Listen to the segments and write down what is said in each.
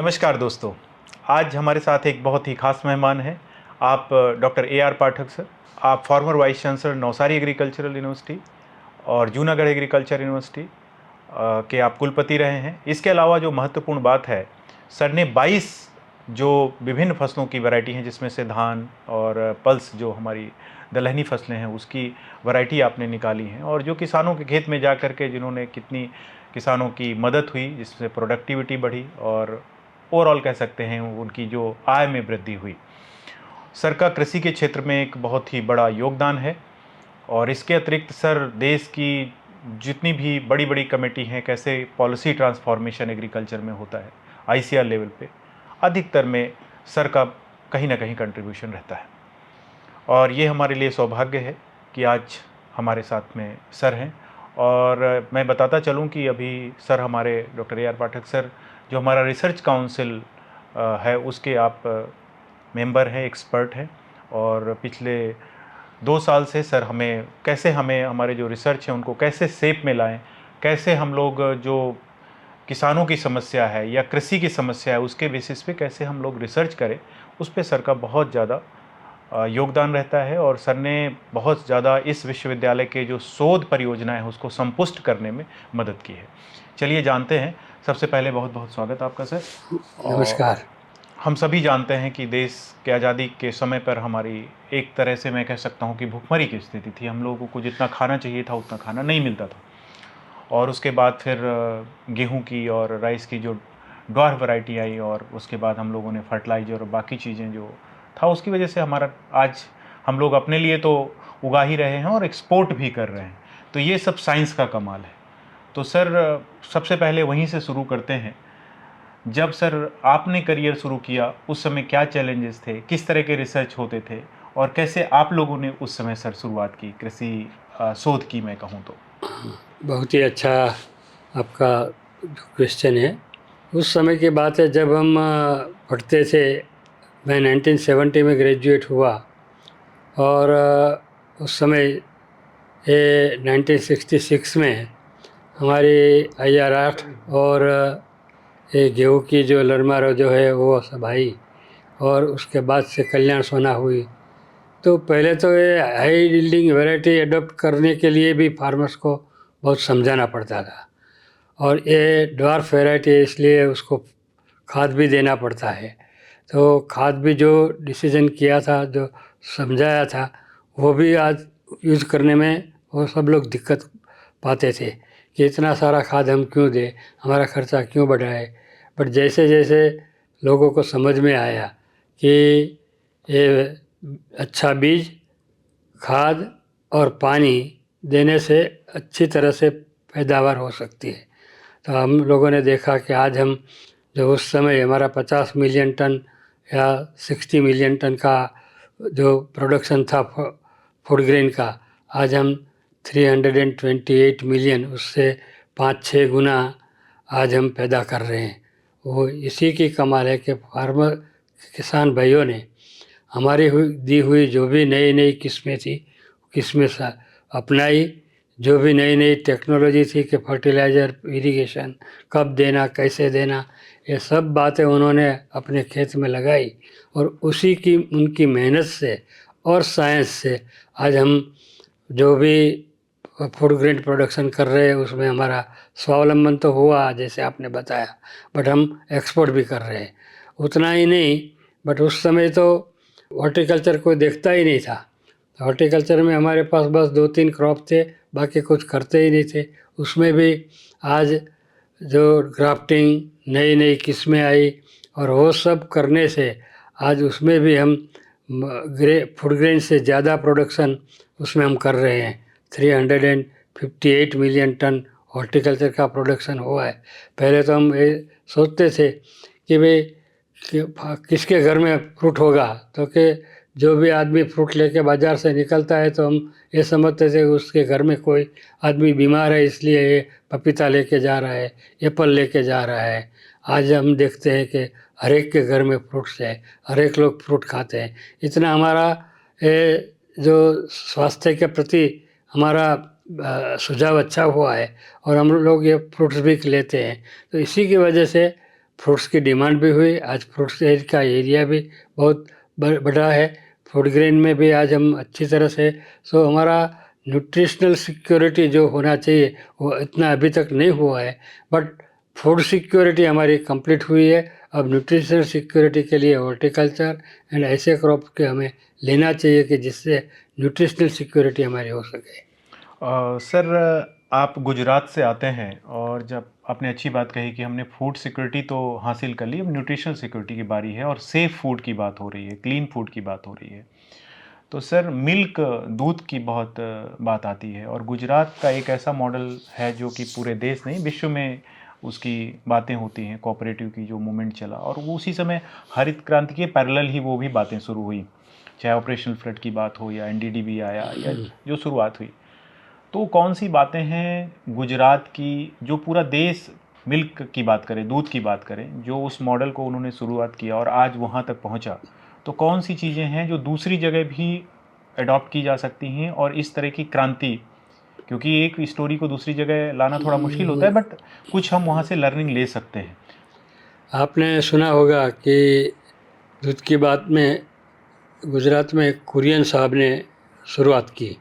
नमस्कार दोस्तों। आज हमारे साथ एक बहुत ही खास मेहमान हैं। आप डॉक्टर AR पाठक सर। आप farmer vice chancellor Navsari agricultural university और जूनागढ़ एग्रीकल्चर यूनिवर्सिटी के आप कुलपति रहे हैं। इसके अलावा जो महत्वपूर्ण बात है, सर ने 22 जो विभिन्न फसलों की वैरायटी हैं, जिसमें से धान और पल्स जो हमारी दलहनी फसलें हैं उसकी वैरायटी आपने निकाली हैं, और जो किसानों के खेत में जा कर के जिन्होंने कितनी किसानों की मदद हुई, जिससे प्रोडक्टिविटी बढ़ी और ओवरऑल कह सकते हैं उनकी जो आय में वृद्धि हुई। सर का कृषि के क्षेत्र में एक बहुत ही बड़ा योगदान है, और इसके अतिरिक्त सर देश की जितनी भी बड़ी बड़ी कमेटी हैं, कैसे पॉलिसी ट्रांसफॉर्मेशन एग्रीकल्चर में होता है ICR लेवल पे, अधिकतर में सर का कहीं ना कहीं कंट्रीब्यूशन रहता है। और ये हमारे लिए सौभाग्य है कि आज हमारे साथ में सर हैं। और मैं बताता चलूं कि अभी सर हमारे डॉक्टर AR पाठक सर जो हमारा रिसर्च काउंसिल है उसके आप मेंबर हैं, एक्सपर्ट हैं। और पिछले 2 साल से सर हमें हमारे जो रिसर्च है उनको कैसे शेप में लाएं, कैसे हम लोग जो किसानों की समस्या है या कृषि की समस्या है उसके बेसिस पे कैसे हम लोग रिसर्च करें, उस पे सर का बहुत ज़्यादा योगदान रहता है। और सर ने बहुत ज़्यादा इस विश्वविद्यालय के जो शोध परियोजना है उसको संपुष्ट करने में मदद की है। चलिए जानते हैं। सबसे पहले बहुत बहुत स्वागत आपका सर। नमस्कार। हम सभी जानते हैं कि देश के आज़ादी के समय पर हमारी एक तरह से मैं कह सकता हूँ कि भुखमरी की स्थिति थी। हम लोगों को जितना खाना चाहिए था उतना खाना नहीं मिलता था। और उसके बाद फिर गेहूं की और राइस की जो ड्वार्फ वैरायटी आई, और उसके बाद हम लोगों ने फर्टिलाइज़र और बाकी चीज़ें जो था उसकी वजह से हमारा आज हम लोग अपने लिए तो उगा ही रहे हैं और एक्सपोर्ट भी कर रहे हैं। तो ये सब साइंस का कमाल है। तो सर सबसे पहले वहीं से शुरू करते हैं। जब सर आपने करियर शुरू किया उस समय क्या चैलेंजेस थे, किस तरह के रिसर्च होते थे, और कैसे आप लोगों ने उस समय सर शुरुआत की कृषि शोध की, मैं कहूँ तो। बहुत ही अच्छा आपका जो क्वेश्चन है। उस समय की बात है जब हम पढ़ते थे। मैं 1970 में ग्रेजुएट हुआ, और उस समय ये 1966 में हमारी IR8 और ये गेहूँ की जो लरमारो जो है वो सब आई, और उसके बाद से कल्याण सोना हुई। तो पहले तो ये हाई यील्डिंग वैरायटी एडॉप्ट करने के लिए भी फार्मर्स को बहुत समझाना पड़ता था, और ये ड्वार्फ वैरायटी है इसलिए उसको खाद भी देना पड़ता है। तो खाद भी जो डिसीजन किया था, जो समझाया था, वो भी आज यूज़ करने में वो सब लोग दिक्कत पाते थे कि इतना सारा खाद हम क्यों दें, हमारा खर्चा क्यों बढ़ाए। बट जैसे जैसे लोगों को समझ में आया कि ये अच्छा बीज, खाद और पानी देने से अच्छी तरह से पैदावार हो सकती है, तो हम लोगों ने देखा कि आज हम जो उस समय हमारा 50 मिलियन टन या 60 मिलियन टन का जो प्रोडक्शन था फूड ग्रेन का, आज हम 328 मिलियन, उससे 5-6 गुना आज हम पैदा कर रहे हैं। वो इसी की कमाल है कि फार्मर किसान भाइयों ने हमारी दी हुई जो भी नई नई किस्में थी, किस्में अपनाई। जो भी नई नई टेक्नोलॉजी थी कि फर्टिलाइज़र, इरिगेशन कब देना, कैसे देना, ये सब बातें उन्होंने अपने खेत में लगाई, और उसी की उनकी मेहनत से और साइंस से आज हम जो भी फूड ग्रेन प्रोडक्शन कर रहे हैं उसमें हमारा स्वावलंबन तो हुआ जैसे आपने बताया, बट हम एक्सपोर्ट भी कर रहे हैं। उतना ही नहीं, बट उस समय तो हॉर्टिकल्चर कोई देखता ही नहीं था। हॉर्टिकल्चर में हमारे पास बस 2-3 क्रॉप थे, बाकी कुछ करते ही नहीं थे। उसमें भी आज जो ग्राफ्टिंग, नई नई किस्में आई, और वो सब करने से आज उसमें भी हम फूड ग्रेन से ज़्यादा प्रोडक्शन उसमें हम कर रहे हैं। 358 मिलियन टन हॉर्टिकल्चर का प्रोडक्शन हुआ है। पहले तो हम ये सोचते थे कि भाई किसके घर में फ्रूट होगा, तो कि जो भी आदमी फ्रूट लेके बाज़ार से निकलता है तो हम ये समझते थे उसके घर में कोई आदमी बीमार है इसलिए ये पपीता लेके जा रहा है, एप्पल लेके जा रहा है। आज हम देखते हैं कि हर एक के घर में फ्रूट्स है, हर एक लोग फ्रूट खाते हैं। इतना हमारा जो स्वास्थ्य के प्रति हमारा सुझाव अच्छा हुआ है, और हम लोग ये फ्रूट्स भी लेते हैं। तो इसी की वजह से फ्रूट्स की डिमांड भी हुई। आज फ्रूट्स का एरिया भी बहुत बढ़ा है। फूड ग्रेन में भी आज हम अच्छी तरह से, सो हमारा न्यूट्रिशनल सिक्योरिटी जो होना चाहिए वो इतना अभी तक नहीं हुआ है, बट फूड सिक्योरिटी हमारी कंप्लीट हुई है। अब न्यूट्रिशनल सिक्योरिटी के लिए हॉर्टिकल्चर एंड ऐसे क्रॉप के हमें लेना चाहिए कि जिससे न्यूट्रिशनल सिक्योरिटी हमारी हो सके। सर, आप गुजरात से आते हैं और जब आपने अच्छी बात कही कि हमने फूड सिक्योरिटी तो हासिल कर ली, अब न्यूट्रिशनल सिक्योरिटी की बारी है और सेफ़ फूड की बात हो रही है, क्लीन फूड की बात हो रही है। तो सर, मिल्क, दूध की बहुत बात आती है और गुजरात का एक ऐसा मॉडल है जो कि पूरे देश नहीं, विश्व में उसकी बातें होती हैं। कोऑपरेटिव की जो मूवमेंट चला और वो उसी समय हरित क्रांति के पैरेलल ही वो भी बातें शुरू हुई, चाहे ऑपरेशनल फ्लड की बात हो या एनडीडीबी आया या जो शुरुआत हुई। तो कौन सी बातें हैं गुजरात की, जो पूरा देश मिल्क की बात करें, दूध की बात करें, जो उस मॉडल को उन्होंने शुरुआत किया और आज वहाँ तक पहुँचा, तो कौन सी चीज़ें हैं जो दूसरी जगह भी अडॉप्ट की जा सकती हैं और इस तरह की क्रांति, क्योंकि एक स्टोरी को दूसरी जगह लाना थोड़ा मुश्किल होता है, बट कुछ हम वहाँ से लर्निंग ले सकते हैं। आपने सुना होगा कि दूध की बात में गुजरात में कुरियन साहब ने शुरुआत की।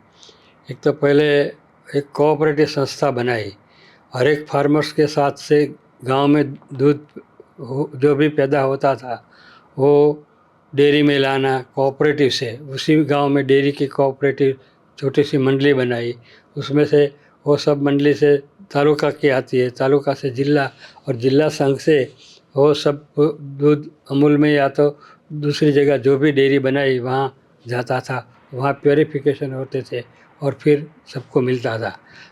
एक तो पहले एक कोऑपरेटिव संस्था बनाई, हर एक फार्मर्स के साथ से गांव में दूध जो भी पैदा होता था वो डेयरी में लाना कोऑपरेटिव से, उसी गांव में डेयरी की कोऑपरेटिव छोटी सी मंडली बनाई। उसमें से वो सब मंडली से तालुका की आती है, तालुका से जिला और जिला संघ से वो सब दूध अमूल में या तो दूसरी जगह जो भी डेयरी बनाई वहाँ जाता था, वहाँ प्योरीफिकेशन होते थे और फिर सबको मिलता था।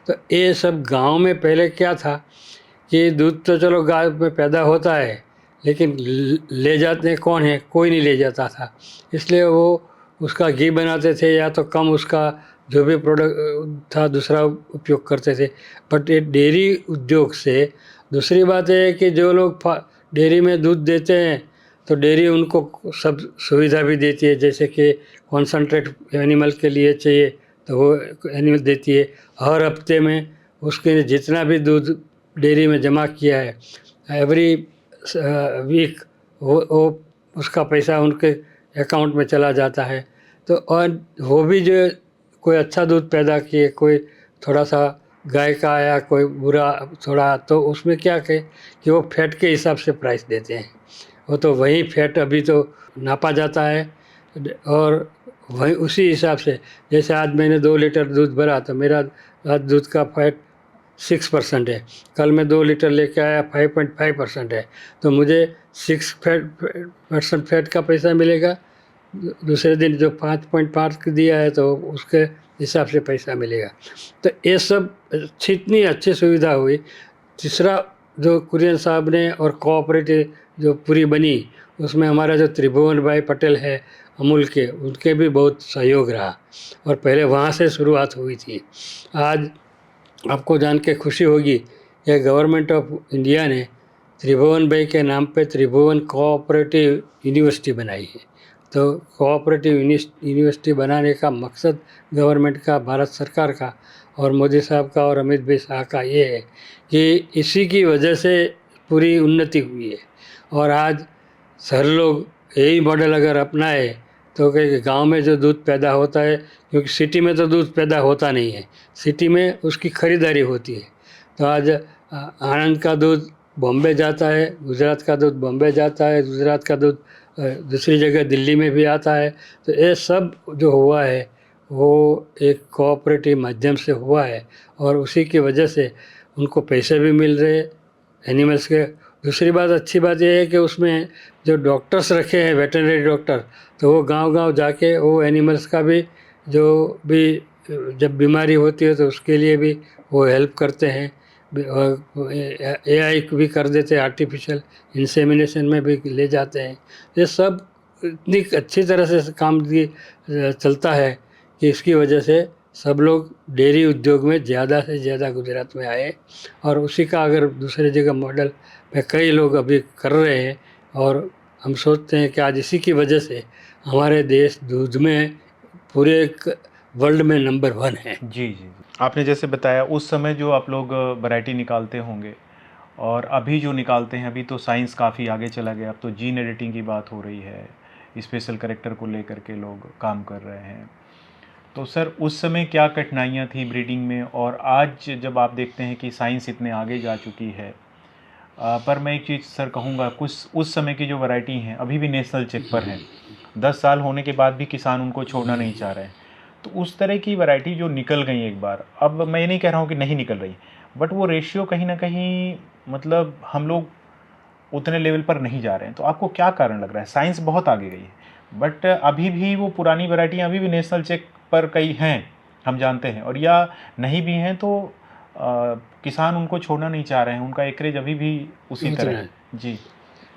तो ये सब गांव में पहले क्या था कि दूध तो चलो गाय में पैदा होता है, लेकिन ले जाते कौन है, कोई नहीं ले जाता था। इसलिए वो उसका घी बनाते थे या तो कम उसका जो भी प्रोडक्ट था दूसरा उपयोग करते थे। बट ये डेयरी उद्योग से दूसरी बात है कि जो लोग डेयरी में दूध देते हैं तो डेयरी उनको सब सुविधा भी देती है, जैसे कि कॉन्सनट्रेट एनिमल के लिए चाहिए तो वो एनिमल देती है। हर हफ्ते में उसके जितना भी दूध डेयरी में जमा किया है एवरी वीक वो उसका पैसा उनके अकाउंट में चला जाता है। तो और वो भी जो कोई अच्छा दूध पैदा किए, कोई थोड़ा सा गाय का आया, कोई बुरा थोड़ा, तो उसमें क्या कहे कि वो फैट के हिसाब से प्राइस देते हैं। वो तो वही फैट अभी तो नापा जाता है और वही उसी हिसाब से, जैसे आज मैंने 2 लीटर दूध भरा तो मेरा आज दूध का फैट 6% है, कल मैं 2 लीटर लेके आया 5.5% है, तो मुझे 6% फैट का पैसा मिलेगा। दूसरे दिन जो 5.5 दिया है तो उसके हिसाब से पैसा मिलेगा। तो ये सब इतनी अच्छी सुविधा हुई। तीसरा जो कुरियन साहब ने और कोऑपरेटिव जो पूरी बनी, उसमें हमारा जो त्रिभुवन भाई पटेल है अमूल के, उनके भी बहुत सहयोग रहा और पहले वहाँ से शुरुआत हुई थी। आज आपको जान के खुशी होगी कि गवर्नमेंट ऑफ इंडिया ने त्रिभुवन भाई के नाम पे त्रिभुवन कोऑपरेटिव यूनिवर्सिटी बनाई है। तो कोऑपरेटिव यूनिवर्सिटी बनाने का मकसद गवर्नमेंट का, भारत सरकार का और मोदी साहब का और अमित भाई शाह का ये है कि इसी की वजह से पूरी उन्नति हुई है। और आज हर लोग यही मॉडल अगर अपनाए तो कि गांव में जो दूध पैदा होता है, क्योंकि सिटी में तो दूध पैदा होता नहीं है, सिटी में उसकी खरीदारी होती है। तो आज आनंद का दूध बॉम्बे जाता है, गुजरात का दूध बॉम्बे जाता है, गुजरात का दूध दूसरी जगह दिल्ली में भी आता है। तो ये सब जो हुआ है वो एक कोऑपरेटिव माध्यम से हुआ है और उसी की वजह से उनको पैसे भी मिल रहे एनिमल्स के। दूसरी बात, अच्छी बात यह है कि उसमें जो डॉक्टर्स रखे हैं, वेटरनरी डॉक्टर, तो वो गांव-गांव जाके वो एनिमल्स का भी जो भी जब बीमारी होती है तो उसके लिए भी वो हेल्प करते हैं। AI भी कर देते हैं, आर्टिफिशियल इंसेमिनेशन में भी ले जाते हैं। ये सब इतनी अच्छी तरह से काम चलता है कि इसकी वजह से सब लोग डेयरी उद्योग में ज़्यादा से ज़्यादा गुजरात में आए और उसी का अगर दूसरे जगह मॉडल पे कई लोग अभी कर रहे हैं और हम सोचते हैं कि आज इसी की वजह से हमारे देश दूध में पूरे वर्ल्ड में नंबर 1 है। जी जी जी, आपने जैसे बताया उस समय जो आप लोग वैरायटी निकालते होंगे और अभी जो निकालते हैं, अभी तो साइंस काफ़ी आगे चला गया, अब तो जीन एडिटिंग की बात हो रही है, स्पेशल करेक्टर को लेकर के लोग काम कर रहे हैं। तो सर उस समय क्या कठिनाइयाँ थी ब्रीडिंग में, और आज जब आप देखते हैं कि साइंस इतने आगे जा चुकी है, पर मैं एक चीज़ सर कहूँगा, कुछ उस समय की जो वैरायटी हैं अभी भी नेशनल चेक पर हैं, 10 साल होने के बाद भी किसान उनको छोड़ना नहीं चाह रहे हैं। तो उस तरह की वैरायटी जो निकल गई एक बार, अब मैं ये नहीं कह रहा हूँ कि नहीं निकल रही, बट वो रेशियो कहीं ना कहीं, मतलब हम लोग उतने लेवल पर नहीं जा रहे हैं। तो आपको क्या कारण लग रहा है? साइंस बहुत आगे गई है, बट अभी भी वो पुरानी वैरायटियाँ अभी भी नेशनल चेक पर कई हैं, हम जानते हैं, और या नहीं भी हैं तो किसान उनको छोड़ना नहीं चाह रहे हैं, उनका एकरेज अभी भी उसी तरह उतना है। है। जी।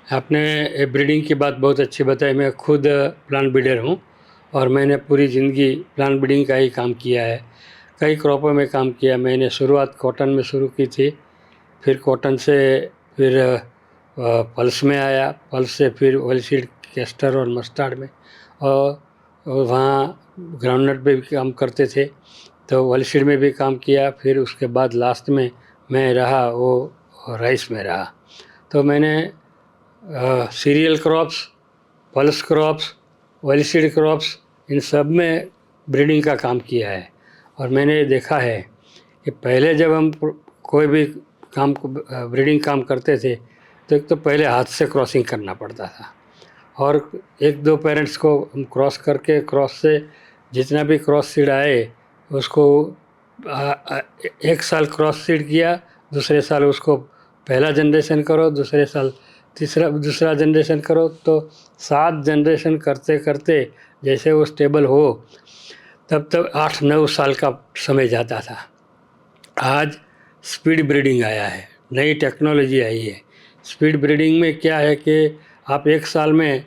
आपने ब्रीडिंग की बात बहुत अच्छी बताई। मैं खुद प्लांट ब्रीडर हूँ और मैंने पूरी ज़िंदगी प्लांट ब्रीडिंग का ही काम किया है। कई क्रॉपों में काम किया। मैंने शुरुआत कॉटन में शुरू की थी, फिर कॉटन से फिर पल्स में आया, पल्स से फिर ऑयल सीड, कैस्टर और मस्टर्ड में, और वहाँ ग्राउंडनट पे भी काम करते थे, तो ऑयल सीड में भी काम किया। फिर उसके बाद लास्ट में मैं रहा वो राइस में रहा। तो मैंने cereal crops, pulse crops, oil seed crops, इन सब में ब्रीडिंग का काम किया है। और मैंने देखा है कि पहले जब हम कोई भी काम को ब्रीडिंग काम करते थे तो एक तो पहले हाथ से क्रॉसिंग करना पड़ता था, और एक दो पेरेंट्स को हम क्रॉस करके, क्रॉस से जितना भी क्रॉस सीड आए उसको एक साल क्रॉस सीड किया, दूसरे साल उसको पहला जनरेशन करो, दूसरे साल दूसरा जनरेशन करो, तो 7 जनरेशन करते करते जैसे वो स्टेबल हो तब तक 8-9 साल का समय जाता था। आज स्पीड ब्रीडिंग आया है, नई टेक्नोलॉजी आई है। स्पीड ब्रीडिंग में क्या है कि आप एक साल में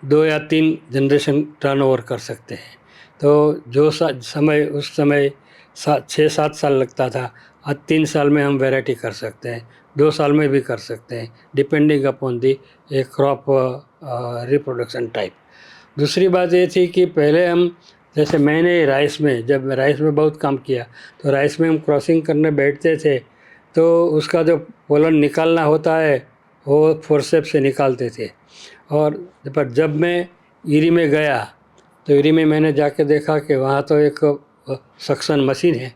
2 या 3 जनरेशन टर्नओवर कर सकते हैं। तो जो समय उस समय 6-7 साल लगता था, आज 3 साल में हम वैरायटी कर सकते हैं, 2 साल में भी कर सकते हैं, depending upon the A crop reproduction type. दूसरी बात ये थी कि पहले हम, जैसे मैंने जब राइस में बहुत काम किया, तो राइस में हम क्रॉसिंग करने बैठते थे तो उसका जो पोलन निकालना होता है वो फोर्सेप्स से निकालते थे। और पर जब मैं ईरी में गया तो ईरी में मैंने जाके देखा कि वहाँ तो एक सक्शन मशीन है।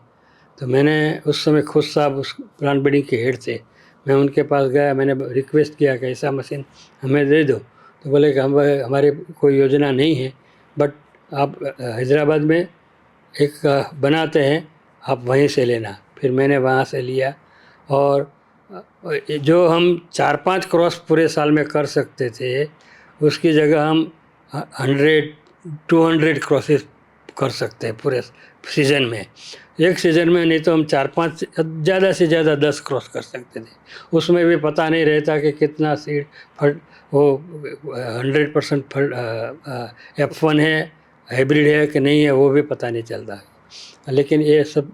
तो मैंने उस समय खुद साहब उस प्लांट ब्रीडिंग के हेड थे, मैं उनके पास गया, मैंने रिक्वेस्ट किया कि ऐसा मशीन हमें दे दो। तो बोले कि हमारे कोई योजना नहीं है, बट आप हैदराबाद में एक बनाते हैं, आप वहीं से लेना। फिर मैंने वहाँ से लिया, और जो हम 4-5 क्रॉस पूरे साल में कर सकते थे उसकी जगह हम 100-200 क्रॉसेस कर सकते हैं पूरे सीज़न में। एक सीज़न में नहीं तो हम 4-5, ज़्यादा से ज़्यादा 10 क्रॉस कर सकते थे। उसमें भी पता नहीं रहता कि कितना सीड फट, वो 100% F1 है, हाइब्रिड है कि नहीं है, वो भी पता नहीं चलता। लेकिन ये सब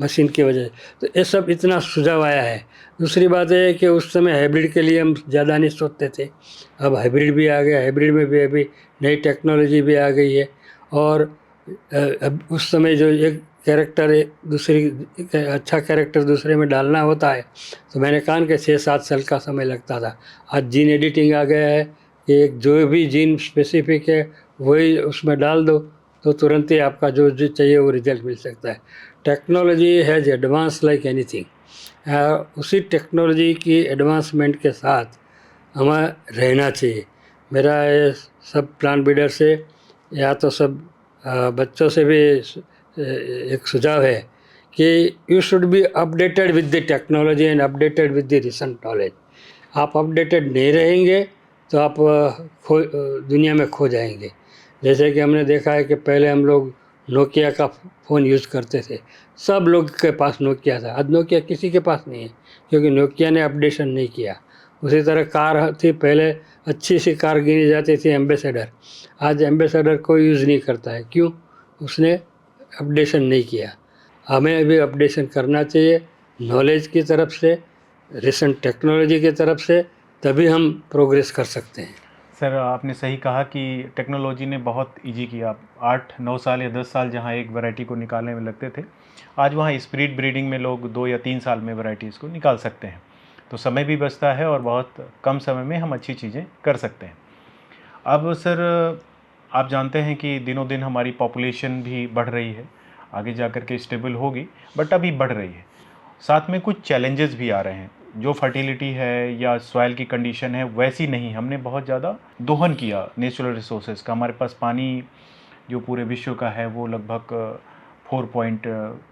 मशीन की वजह से, तो ये सब इतना सुझाव आया है। दूसरी बात है कि उस समय हाइब्रिड के लिए हम ज़्यादा नहीं सोचते थे, अब हाइब्रिड भी आ गया, हाइब्रिड में भी अभी नई टेक्नोलॉजी भी आ गई है। और अब उस समय जो एक कैरेक्टर अच्छा कैरेक्टर दूसरे में डालना होता है, तो मैंने कहा कि 6-7 साल का समय लगता था। आज जीन एडिटिंग आ गया है कि एक जो भी जीन स्पेसिफिक है वही उसमें डाल दो, तो तुरंत ही आपका जो जो चाहिए वो रिजल्ट मिल सकता है। Technology has advance like anything. उसी टेक्नोलॉजी की एडवांसमेंट के साथ हमें रहना चाहिए। मेरा ये सब प्लांट ब्रीडर से या तो सब बच्चों से भी एक सुझाव है कि you should be updated with the technology and updated with the recent knowledge. आप अपडेटेड नहीं रहेंगे तो आप दुनिया में खो जाएंगे। जैसे कि हमने देखा है कि पहले हम लोग नोकिया का फ़ोन यूज़ करते थे, सब लोग के पास नोकिया था। आज नोकिया किसी के पास नहीं है, क्योंकि नोकिया ने अपडेशन नहीं किया। उसी तरह कार थी, पहले अच्छी सी कार गिनी जाती थी एम्बेसडर, आज एम्बेसडर कोई यूज़ नहीं करता है। क्यों? उसने अपडेशन नहीं किया। हमें भी अपडेशन करना चाहिए नॉलेज की तरफ से, रिसेंट टेक्नोलॉजी की तरफ से, तभी हम प्रोग्रेस कर सकते हैं। सर आपने सही कहा कि टेक्नोलॉजी ने बहुत इजी किया। 8-9 साल या 10 साल जहाँ एक वैरायटी को निकालने में लगते थे, आज वहाँ स्पीड ब्रीडिंग में लोग 2 या 3 साल में वैरायटीज़ को निकाल सकते हैं। तो समय भी बचता है और बहुत कम समय में हम अच्छी चीज़ें कर सकते हैं। अब सर आप जानते हैं कि दिनों दिन हमारी पॉपुलेशन भी बढ़ रही है, आगे जा कर के स्टेबल होगी, बट अभी बढ़ रही है। साथ में कुछ चैलेंजेस भी आ रहे हैं, जो फर्टिलिटी है या सॉइल की कंडीशन है वैसी नहीं, हमने बहुत ज़्यादा दोहन किया नेचुरल रिसोर्सेज का। हमारे पास पानी जो पूरे विश्व का है वो लगभग 4 पॉइंट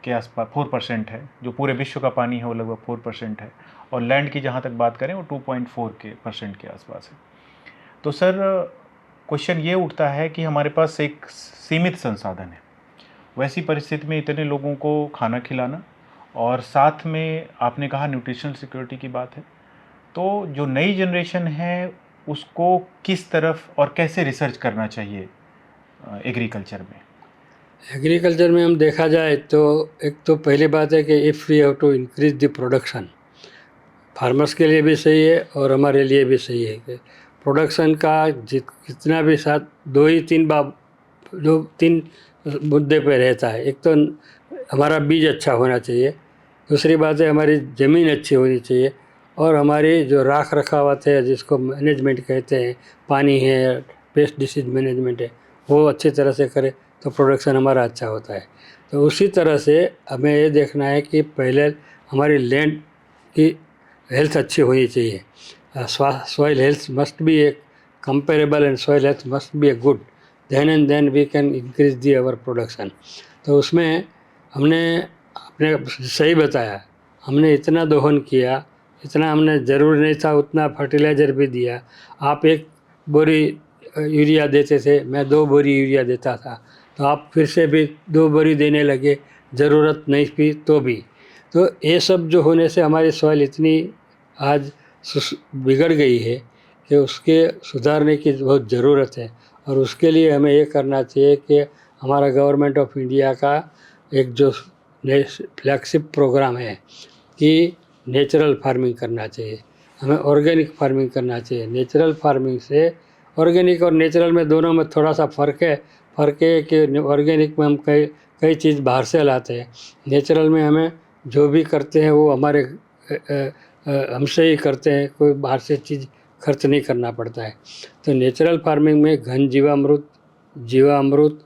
के आसपास 4% है, जो पूरे विश्व का पानी है वो लगभग 4% है, और लैंड की जहाँ तक बात करें वो 2.4% के आसपास है। तो सर क्वेश्चन ये उठता है कि हमारे पास एक सीमित संसाधन है, वैसी परिस्थिति में इतने लोगों को खाना खिलाना, और साथ में आपने कहा न्यूट्रिशनल सिक्योरिटी की बात है, तो जो नई जनरेशन है उसको किस तरफ और कैसे रिसर्च करना चाहिए एग्रीकल्चर में? एग्रीकल्चर में हम देखा जाए तो एक तो पहली बात है कि if we have to increase the production, farmers के लिए भी सही है और हमारे लिए भी सही है कि प्रोडक्शन का जितना भी साथ दो तीन मुद्दे पे रहता है। एक तो हमारा बीज अच्छा होना चाहिए, दूसरी बात है हमारी ज़मीन अच्छी होनी चाहिए, और हमारी जो राख रखावत है जिसको मैनेजमेंट कहते हैं, पानी है, पेस्ट डिसीज मैनेजमेंट है, वो अच्छी तरह से करें तो प्रोडक्शन हमारा अच्छा होता है। तो उसी तरह से हमें ये देखना है कि पहले हमारी लैंड की हेल्थ अच्छी होनी चाहिए। Soil health must be a comparable and soil health must be a good, then and then we can increase the our production. तो उसमें हमने आपने सही बताया, हमने इतना दोहन किया, इतना हमने ज़रूर नहीं था उतना फर्टिलाइज़र भी दिया। आप 1 बोरी यूरिया देते थे, मैं 2 बोरी यूरिया देता था, तो आप फिर से भी 2 बोरी देने लगे, ज़रूरत नहीं थी तो भी। तो ये सब जो होने से हमारी सॉइल इतनी आज बिगड़ गई है कि उसके सुधारने की बहुत ज़रूरत है। और उसके लिए हमें ये करना चाहिए कि हमारा गवर्नमेंट ऑफ इंडिया का एक जो फ्लैगशिप प्रोग्राम है कि नेचुरल फार्मिंग करना चाहिए, हमें ऑर्गेनिक फार्मिंग करना चाहिए। नेचुरल फार्मिंग से ऑर्गेनिक और नेचुरल में दोनों में थोड़ा सा फ़र्क है। फ़र्क है कि ऑर्गेनिक में हम कई कई चीज़ बाहर से लाते हैं, नेचुरल में हमें जो भी करते हैं वो हमारे हमसे ही करते हैं, कोई बाहर से चीज़ खर्च नहीं करना पड़ता है। तो नेचुरल फार्मिंग में घन जीवामृत, जीवामृत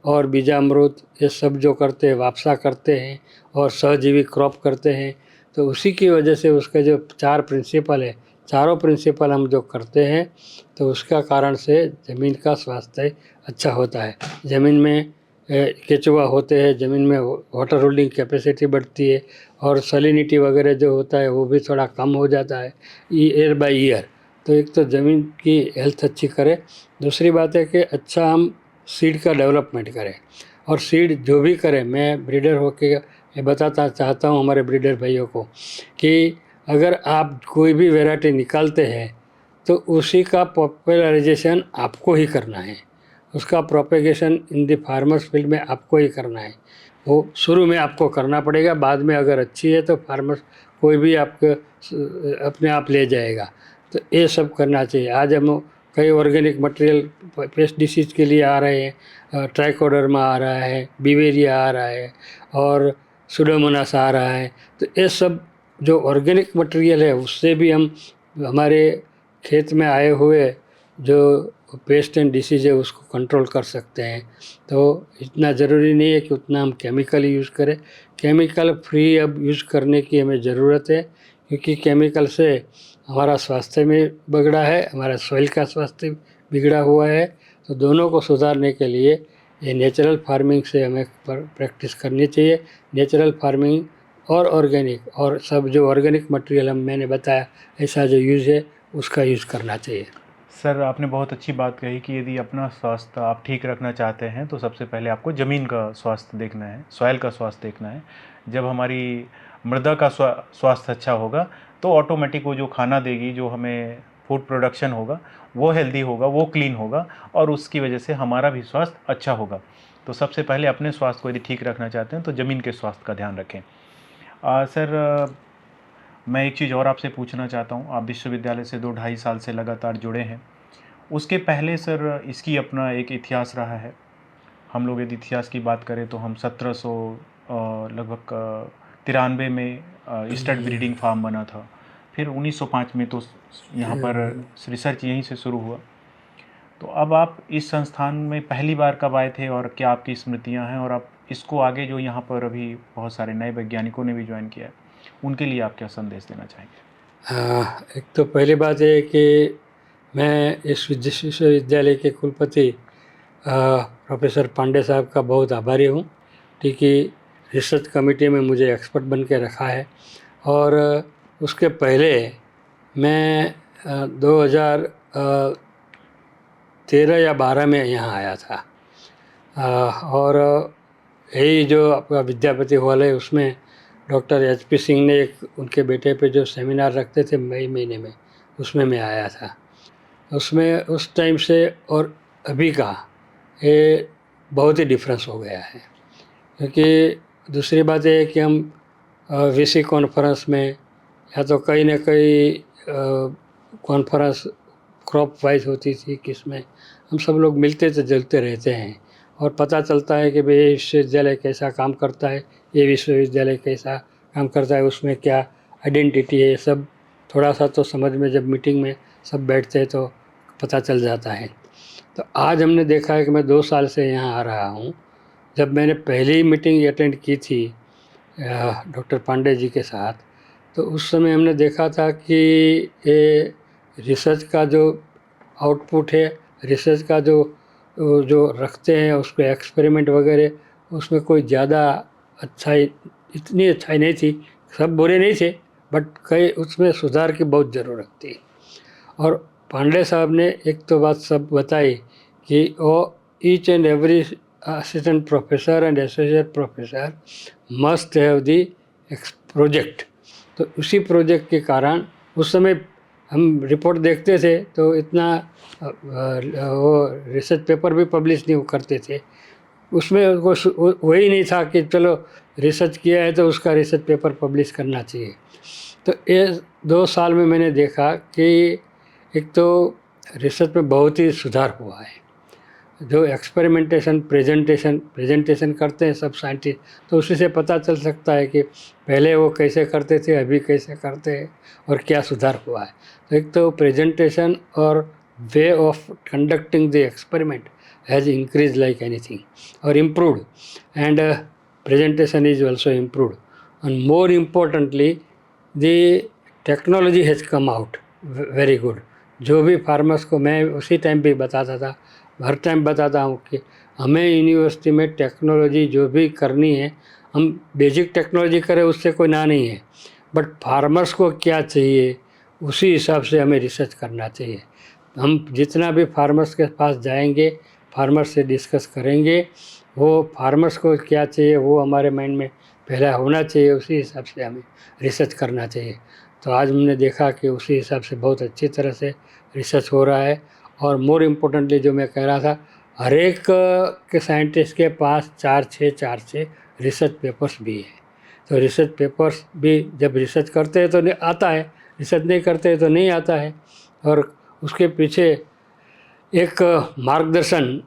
और बीजामृत ये सब जो करते हैं, वापसा करते हैं और सहजीवी क्रॉप करते हैं, तो उसी की वजह से उसके जो 4 प्रिंसिपल है, चारों प्रिंसिपल हम जो करते हैं तो उसका कारण से ज़मीन का स्वास्थ्य अच्छा होता है। ज़मीन में केचुआ होते हैं, ज़मीन में वाटर होल्डिंग कैपेसिटी बढ़ती है, और सैलिनिटी वगैरह जो होता है वो भी थोड़ा कम हो जाता है ईयर बाय ईयर। तो एक तो ज़मीन की हेल्थ अच्छी करें, दूसरी बात है कि अच्छा हम सीड का डेवलपमेंट करें, और सीड जो भी करें, मैं ब्रीडर होके ये बताता चाहता हूँ हमारे ब्रीडर भाइयों को कि अगर आप कोई भी वैरायटी निकालते हैं तो उसी का पॉपुलराइजेशन आपको ही करना है, उसका propagation in the farmers field में आपको ही करना है। वो शुरू में आपको करना पड़ेगा, बाद में अगर अच्छी है तो फार्मर्स कोई भी आपके अपने आप ले जाएगा। तो ये सब करना चाहिए। आज हम कई ऑर्गेनिक मटेरियल पेस्ट डिसीज के लिए आ रहे हैं, ट्राइकोडर्मा आ रहा है, बिवेरिया आ रहा है और सुडोमोनास आ रहा है। तो ये सब जो ऑर्गेनिक मटेरियल है उससे भी हम हमारे खेत में आए हुए जो पेस्ट एंड डिसीज है उसको कंट्रोल कर सकते हैं। तो इतना ज़रूरी नहीं है कि उतना हम केमिकल यूज़ करें, केमिकल फ्री अब यूज़ करने की हमें ज़रूरत है, क्योंकि केमिकल से हमारा स्वास्थ्य में बिगड़ा है, हमारा सॉइल का स्वास्थ्य बिगड़ा हुआ है। तो दोनों को सुधारने के लिए ये नेचुरल फार्मिंग से हमें प्रैक्टिस करनी चाहिए। नेचुरल फार्मिंग और ऑर्गेनिक और सब जो ऑर्गेनिक मटेरियल हम मैंने बताया ऐसा जो यूज़ है उसका यूज़ करना चाहिए। सर आपने बहुत अच्छी बात कही कि यदि अपना स्वास्थ्य आप ठीक रखना चाहते हैं तो सबसे पहले आपको ज़मीन का स्वास्थ्य देखना है, सॉइल का स्वास्थ्य देखना है। जब हमारी मृदा का स्वास्थ्य अच्छा होगा तो ऑटोमेटिक वो जो खाना देगी, जो हमें फूड प्रोडक्शन होगा वो हेल्दी होगा, वो क्लीन होगा, और उसकी वजह से हमारा भी स्वास्थ्य अच्छा होगा। तो सबसे पहले अपने स्वास्थ्य को यदि ठीक रखना चाहते हैं तो ज़मीन के स्वास्थ्य का ध्यान रखें। सर मैं एक चीज़ और आपसे पूछना चाहता हूँ, आप विश्वविद्यालय से 2 ढाई साल से लगातार जुड़े हैं। उसके पहले सर इसकी अपना एक इतिहास रहा है। हम लोग यदि इतिहास की बात करें तो हम 1700 लगभग 93 में स्टड ब्रीडिंग फार्म बना था। फिर 1905 में तो यहाँ पर रिसर्च यहीं से शुरू हुआ। तो अब आप इस संस्थान में पहली बार कब आए थे और क्या आपकी स्मृतियाँ हैं, और आप इसको आगे जो यहाँ पर अभी बहुत सारे नए वैज्ञानिकों ने भी ज्वाइन किया है, उनके लिए आप क्या संदेश देना चाहेंगे? एक तो पहली बात ये है कि मैं इस विश्वविद्यालय के कुलपति प्रोफेसर पांडे साहब का बहुत आभारी हूँ, क्योंकि रिसर्च कमेटी में मुझे एक्सपर्ट बन के रखा है। और उसके पहले मैं 2013 या 12 में यहाँ आया था। और यही जो आपका विद्यापति हॉल है, उसमें डॉक्टर HP सिंह ने एक उनके बेटे पे जो सेमिनार रखते थे मई महीने में, उसमें मैं आया था। उसमें उस टाइम से और अभी का ये बहुत ही डिफरेंस हो गया है। क्योंकि दूसरी बात ये है कि हम VC कॉन्फ्रेंस में या तो कहीं ना कहीं कॉन्फ्रेंस क्रॉप वाइज होती थी, किसमें हम सब लोग मिलते थे जुलते रहते हैं और पता चलता है कि भाई ये विश्वविद्यालय कैसा काम करता है, ये विश्वविद्यालय कैसा काम करता है, उसमें क्या आइडेंटिटी है, सब थोड़ा सा तो समझ में जब मीटिंग में सब बैठते हैं तो पता चल जाता है। तो आज हमने देखा है कि मैं 2 साल से यहाँ आ रहा हूँ। जब मैंने पहली मीटिंग अटेंड की थी डॉक्टर पांडे जी के साथ, तो उस समय हमने देखा था कि ये रिसर्च का जो आउटपुट है, रिसर्च का जो रखते हैं उसको एक्सपेरिमेंट वगैरह, उसमें कोई ज़्यादा अच्छाई इतनी अच्छाई नहीं थी। सब बुरे नहीं थे, बट कई उसमें सुधार की बहुत ज़रूरत थी। और पांडे साहब ने एक तो बात सब बताई कि वो each and every assistant professor and associate professor must have the project. तो उसी प्रोजेक्ट के कारण उस समय हम रिपोर्ट देखते थे तो इतना वो रिसर्च पेपर भी पब्लिश नहीं करते थे। उसमें वही नहीं था कि चलो रिसर्च किया है तो उसका रिसर्च पेपर पब्लिश करना चाहिए। तो ये 2 साल में मैंने देखा कि एक तो रिसर्च में बहुत ही सुधार हुआ है। जो एक्सपेरिमेंटेशन प्रेजेंटेशन करते हैं सब साइंटिस्ट, तो उसी से पता चल सकता है कि पहले वो कैसे करते थे, अभी कैसे करते हैं और क्या सुधार हुआ है। तो एक तो प्रेजेंटेशन और way of conducting the experiment has increase like anything और improved, and presentation is also improved, and more importantly the technology has come out very good। जो भी फार्मर्स को मैं उसी टाइम पे बताता था, हर टाइम बताता हूँ कि हमें यूनिवर्सिटी में टेक्नोलॉजी जो भी करनी है, हम बेसिक टेक्नोलॉजी करें उससे कोई ना नहीं है, बट फार्मर्स को क्या चाहिए उसी हिसाब से हमें रिसर्च करना चाहिए। हम जितना भी फार्मर्स के पास जाएंगे, फार्मर्स से डिस्कस करेंगे, वो फार्मर्स को क्या चाहिए वो हमारे माइंड में पहला होना चाहिए, उसी हिसाब से हमें रिसर्च करना चाहिए। तो आज हमने देखा कि उसी हिसाब से बहुत अच्छी तरह से रिसर्च हो रहा है। और मोर इम्पोर्टेंटली जो मैं कह रहा था, हर एक के साइंटिस्ट के पास 4-6 रिसर्च पेपर्स भी है। तो रिसर्च पेपर्स भी जब रिसर्च करते हैं तो आता है, रिसर्च नहीं करते हैं तो नहीं आता है। और उसके पीछे एक मार्गदर्शन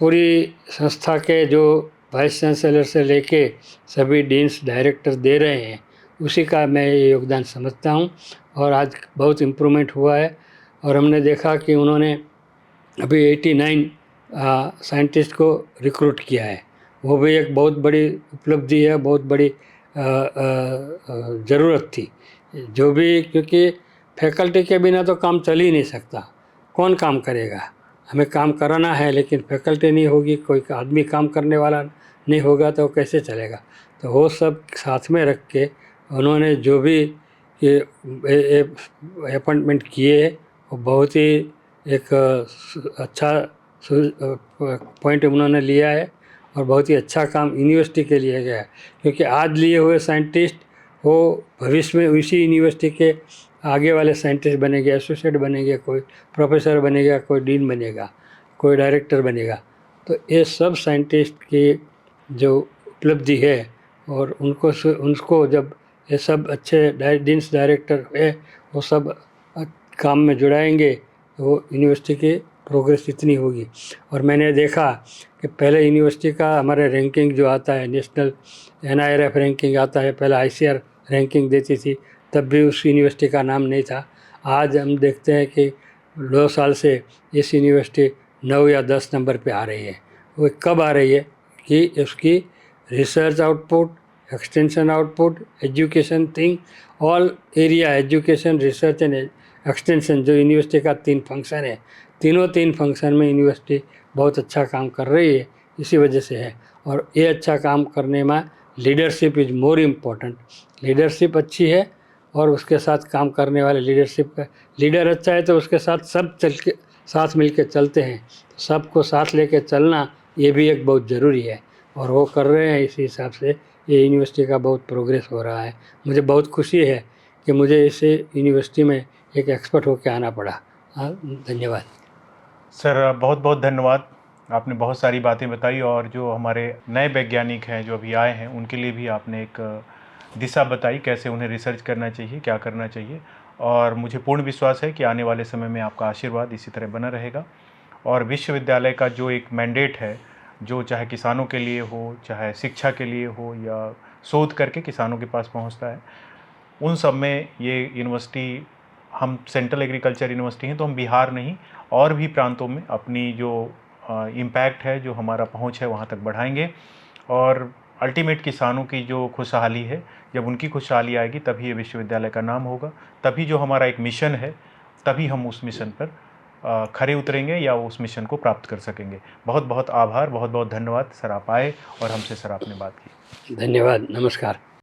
पूरी संस्था के जो वाइस चांसलर से लेके सभी डीन्स डायरेक्टर दे रहे हैं, उसी का मैं ये योगदान समझता हूँ। और आज बहुत इम्प्रूवमेंट हुआ है। और हमने देखा कि उन्होंने अभी 89 साइंटिस्ट को रिक्रूट किया है, वो भी एक बहुत बड़ी उपलब्धि है, बहुत बड़ी ज़रूरत थी जो भी, क्योंकि फैकल्टी के बिना तो काम चल ही नहीं सकता। कौन काम करेगा? हमें काम कराना है, लेकिन फैकल्टी नहीं होगी, कोई आदमी काम करने वाला नहीं होगा तो कैसे चलेगा। तो वो सब साथ में रख के उन्होंने जो भी अपॉइंटमेंट किए वो बहुत ही एक अच्छा पॉइंट उन्होंने लिया है और बहुत ही अच्छा काम यूनिवर्सिटी के लिए गया है। क्योंकि आज लिए हुए साइंटिस्ट वो भविष्य में उसी यूनिवर्सिटी के आगे वाले साइंटिस्ट बनेंगे, एसोसिएट बनेंगे, कोई प्रोफेसर बनेगा, कोई डीन बनेगा, कोई डायरेक्टर बनेगा। तो ये सब साइंटिस्ट की जो उपलब्धि है, और उनको जब ये सब अच्छे डीन्स डायरेक्टर है वो सब काम में जुड़ाएंगे तो वो यूनिवर्सिटी की प्रोग्रेस इतनी होगी। और मैंने देखा कि पहले यूनिवर्सिटी का हमारे रैंकिंग जो आता है, नेशनल NIRF रैंकिंग आता है, पहले ICAR रैंकिंग देती थी, तब भी उस यूनिवर्सिटी का नाम नहीं था। आज हम देखते हैं कि 2 साल से इस यूनिवर्सिटी 9 या 10 नंबर पे आ रही है। वो कब आ रही है कि उसकी research output, extension output, education thing, all area education, research and extension, जो यूनिवर्सिटी का 3 फंक्शन है, तीनों 3 फंक्शन में यूनिवर्सिटी बहुत अच्छा काम कर रही है, इसी वजह से है। और ये अच्छा काम करने में leadership is more important. Leadership अच्छी है और उसके साथ काम करने वाले लीडरशिप का लीडर अच्छा है तो उसके साथ सब चल के साथ मिल के चलते हैं। तो सबको साथ लेके चलना ये भी एक बहुत ज़रूरी है और वो कर रहे हैं। इसी हिसाब से ये यूनिवर्सिटी का बहुत प्रोग्रेस हो रहा है। मुझे बहुत खुशी है कि मुझे इस यूनिवर्सिटी में एक एक्सपर्ट होकर आना पड़ा। धन्यवाद सर, बहुत बहुत धन्यवाद। आपने बहुत सारी बातें बताई और जो हमारे नए वैज्ञानिक हैं जो अभी आए हैं उनके लिए भी आपने एक दिशा बताई, कैसे उन्हें रिसर्च करना चाहिए, क्या करना चाहिए। और मुझे पूर्ण विश्वास है कि आने वाले समय में आपका आशीर्वाद इसी तरह बना रहेगा और विश्वविद्यालय का जो एक मैंडेट है, जो चाहे किसानों के लिए हो, चाहे शिक्षा के लिए हो या शोध करके किसानों के पास पहुंचता है, उन सब में ये यूनिवर्सिटी, हम सेंट्रल एग्रीकल्चर यूनिवर्सिटी हैं तो हम बिहार नहीं और भी प्रांतों में अपनी जो इम्पैक्ट है, जो हमारा पहुंच है, वहां तक बढ़ाएंगे। और अल्टीमेट किसानों की जो खुशहाली है, जब उनकी खुशहाली आएगी तभी ये विश्वविद्यालय का नाम होगा, तभी जो हमारा एक मिशन है तभी हम उस मिशन पर खरे उतरेंगे या उस मिशन को प्राप्त कर सकेंगे। बहुत बहुत आभार, बहुत बहुत धन्यवाद सर, आप आए और हमसे सर आपने बात की। धन्यवाद, नमस्कार।